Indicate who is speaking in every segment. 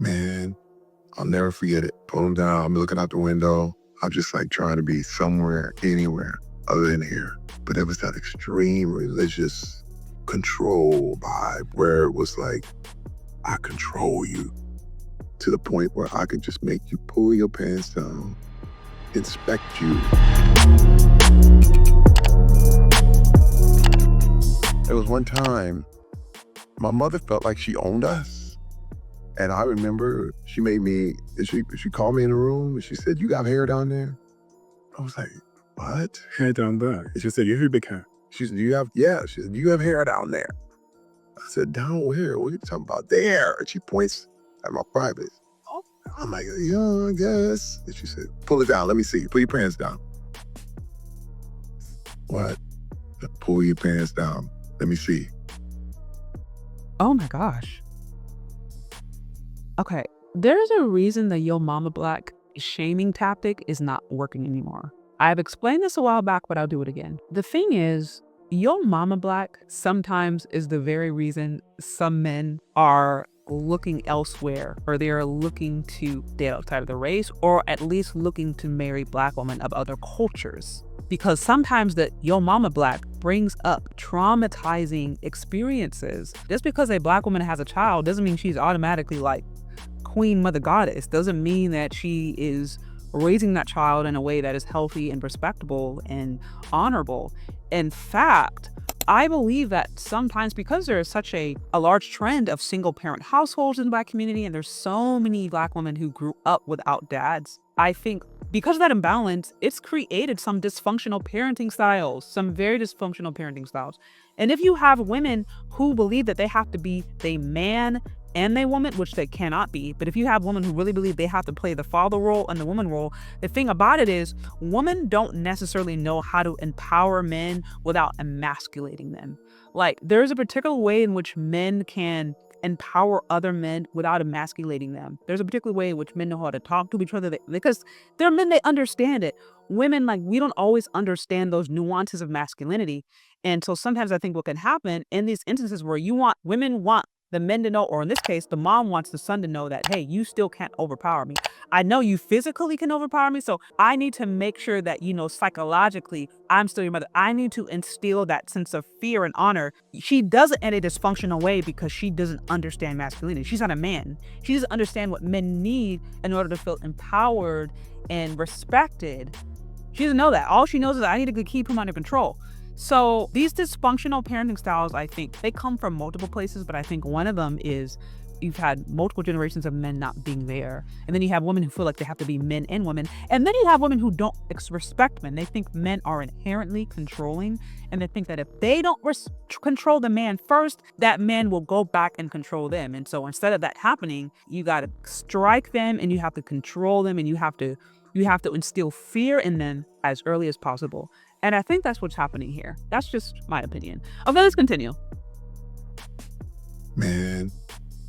Speaker 1: Man, I'll never forget it. Pull them down. I'm looking out the window. I'm just like trying to be somewhere, anywhere other than here. But it was that extreme religious control vibe where it was like, I control you to the point where I could just make you pull your pants down, inspect you. There was one time my mother felt like she owned us. And I remember she called me in the room and she said, "You got hair down there?" I was like, "What?
Speaker 2: Hair down there. She said, you have big hair.
Speaker 1: She said, She said, "You have hair down there." I said, "Down where? What are you talking about?" "There." And she points at my privates. I'm like, "Yeah, I guess." And she said, "Pull it down. Let me see. Pull your pants down." "What?" "Pull your pants down. Let me see."
Speaker 3: Oh my gosh. Okay, there's a reason the Yo Mama Black shaming tactic is not working anymore. I've explained this a while back, but I'll do it again. The thing is, Yo Mama Black sometimes is the very reason some men are looking elsewhere, or they are looking to date outside of the race, or at least looking to marry Black women of other cultures. Because sometimes the Yo Mama Black brings up traumatizing experiences. Just because a Black woman has a child doesn't mean she's automatically like Queen Mother Goddess. Doesn't mean that she is raising that child in a way that is healthy and respectable and honorable. In fact, I believe that sometimes, because there is such a large trend of single parent households in the Black community, and there's so many Black women who grew up without dads, I think because of that imbalance, it's created some dysfunctional parenting styles, some very dysfunctional parenting styles. And if you have women who believe that they have to be the man and a woman, which they cannot be, but if you have women who really believe they have to play the father role and the woman role, the thing about it is women don't necessarily know how to empower men without emasculating them. Like, there's a particular way in which men can empower other men without emasculating them. There's a particular way in which men know how to talk to each other, because they're men, they understand it. Women, like, we don't always understand those nuances of masculinity. And so sometimes I think what can happen in these instances where women want the men to know, or in this case, the mom wants the son to know that, hey, you still can't overpower me. I know you physically can overpower me, so I need to make sure that, psychologically, I'm still your mother. I need to instill that sense of fear and honor. She does it in a dysfunctional way because she doesn't understand masculinity. She's not a man. She doesn't understand what men need in order to feel empowered and respected. She doesn't know that. All she knows is I need to keep him under control. So these dysfunctional parenting styles, I think they come from multiple places, but I think one of them is you've had multiple generations of men not being there. And then you have women who feel like they have to be men and women. And then you have women who don't respect men. They think men are inherently controlling. And they think that if they don't control the man first, that man will go back and control them. And so instead of that happening, you got to strike them and you have to control them, and you have to instill fear in them as early as possible. And I think that's what's happening here. That's just my opinion. Okay, let's continue.
Speaker 1: Man,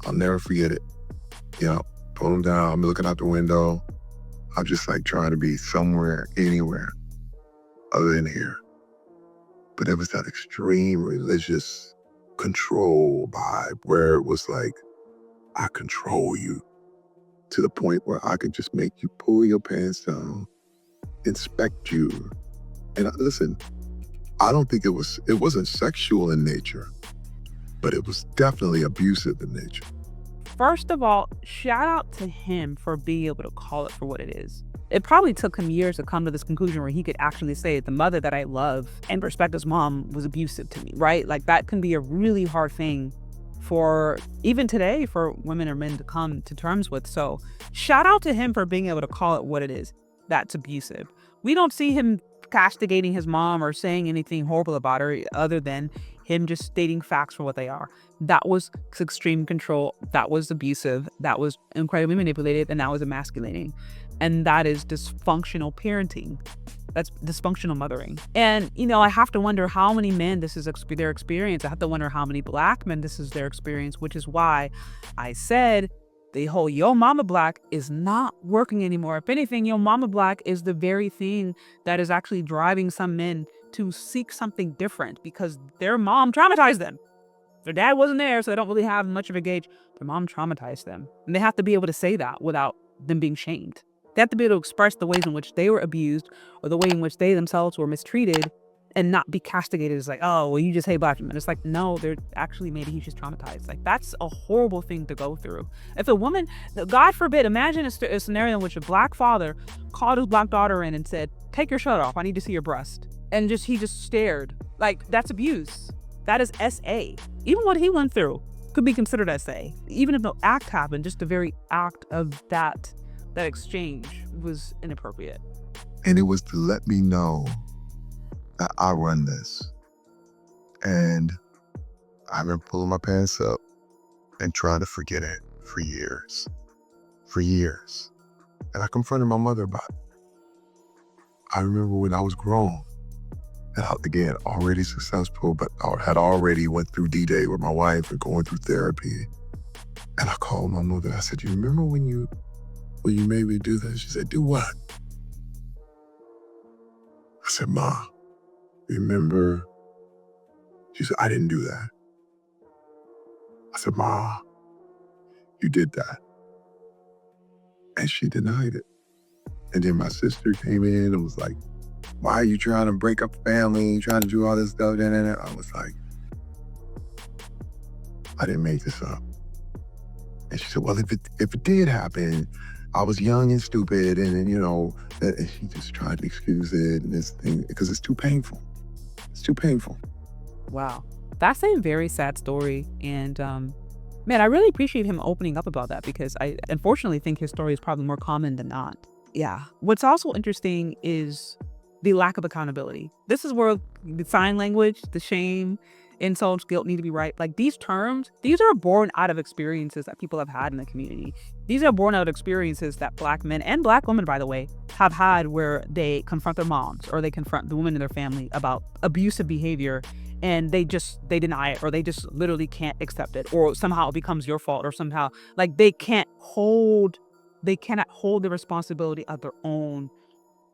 Speaker 1: I'll never forget it. Pull them down. I'm looking out the window. I'm just like trying to be somewhere, anywhere other than here. But it was that extreme religious control vibe where it was like, I control you to the point where I could just make you pull your pants down, inspect you. And listen, I don't think it wasn't sexual in nature, but it was definitely abusive in nature.
Speaker 3: First of all, shout out to him for being able to call it for what it is. It probably took him years to come to this conclusion where he could actually say the mother that I love and respect as mom was abusive to me, right? Like, that can be a really hard thing for even today for women or men to come to terms with. So shout out to him for being able to call it what it is. That's abusive. We don't see him castigating his mom or saying anything horrible about her other than him just stating facts for what they are. That was extreme control. That was abusive. That was incredibly manipulative, and that was emasculating. And that is dysfunctional parenting. That's dysfunctional mothering. And, I have to wonder how many men this is their experience. I have to wonder how many Black men this is their experience, which is why I said the whole Yo Mama Black is not working anymore. If anything, Yo Mama Black is the very thing that is actually driving some men to seek something different because their mom traumatized them. Their dad wasn't there, so they don't really have much of a gauge. their mom traumatized them. And they have to be able to say that without them being shamed. They have to be able to express the ways in which they were abused or the way in which they themselves were mistreated and not be castigated as like, oh, well, you just hate black women. It's like, no, they're actually, maybe he's just traumatized. Like, that's a horrible thing to go through. If a woman, God forbid, imagine a scenario in which a black father called his black daughter in and said, take your shirt off, I need to see your breast. And he just stared. Like, that's abuse. That is SA. Even what he went through could be considered SA. Even if no act happened, just the very act of that exchange was inappropriate.
Speaker 1: And it was to let me know that I run this. And I've been pulling my pants up and trying to forget it for years. For years. And I confronted my mother about it. I remember when I was grown, and again, already successful, but I had already went through D-Day with my wife and going through therapy. And I called my mother. I said, you remember when you made me do this? She said, do what? I said, Ma, remember? She said, I didn't do that. I said, Ma, you did that. And she denied it. And then my sister came in and was like, why are you trying to break up family, trying to do all this stuff? And I was like, I didn't make this up. And she said, well, if it did happen, I was young and stupid, and and she just tried to excuse it and this thing, because it's too painful. It's too painful.
Speaker 3: Wow. That's a very sad story. And man, I really appreciate him opening up about that, because I unfortunately think his story is probably more common than not. Yeah. What's also interesting is the lack of accountability. This is where the sign language, the shame, insults, guilt need to be right. Like, these terms, these are born out of experiences that people have had in the community. These are born out of experiences that black men and black women, by the way, have had, where they confront their moms or they confront the women in their family about abusive behavior, and they deny it, or they just literally can't accept it, or somehow it becomes your fault, or somehow like they cannot hold the responsibility of their own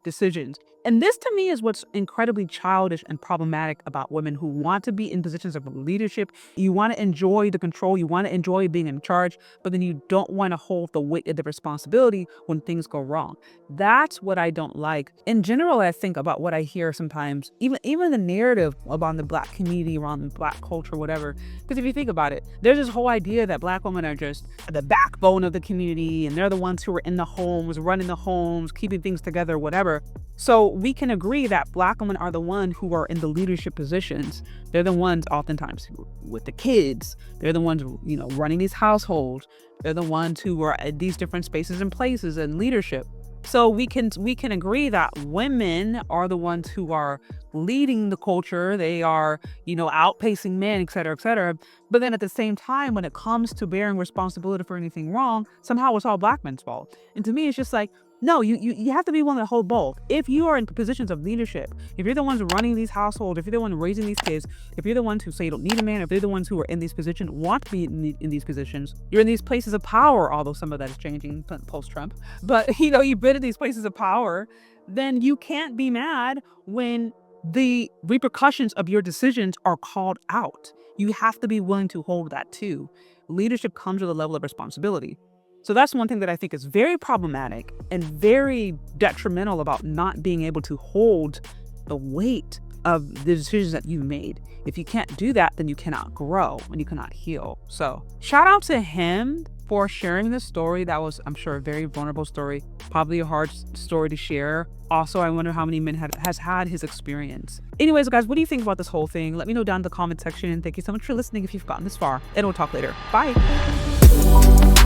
Speaker 3: decisions. And this to me is what's incredibly childish and problematic about women who want to be in positions of leadership. You want to enjoy the control, you want to enjoy being in charge, but then you don't want to hold the weight of the responsibility when things go wrong. That's what I don't like. In general, I think about what I hear sometimes, even the narrative about the black community, around the black culture, whatever. Because if you think about it, there's this whole idea that black women are just the backbone of the community, and they're the ones who are in the homes, running the homes, keeping things together, whatever. So we can agree that black women are the ones who are in the leadership positions. They're the ones oftentimes with the kids. They're the ones, running these households. They're the ones who are at these different spaces and places in leadership. So we can agree that women are the ones who are leading the culture. They are, outpacing men, et cetera, et cetera. But then at the same time, when it comes to bearing responsibility for anything wrong, somehow it's all black men's fault. And to me, it's just like, no, you have to be willing to hold both. If you are in positions of leadership, if you're the ones running these households, if you're the one raising these kids, if you're the ones who say you don't need a man, if you're the ones who are in these positions, want to be in these positions, you're in these places of power, although some of that is changing post-Trump. But, you've been in these places of power, then you can't be mad when the repercussions of your decisions are called out. You have to be willing to hold that too. Leadership comes with a level of responsibility. So that's one thing that I think is very problematic and very detrimental about not being able to hold the weight of the decisions that you've made. If you can't do that, then you cannot grow and you cannot heal. So shout out to him for sharing this story. That was, I'm sure, a very vulnerable story, probably a hard story to share. Also, I wonder how many men has had his experience. Anyways, guys, what do you think about this whole thing? Let me know down in the comment section. And thank you so much for listening if you've gotten this far. And we'll talk later. Bye.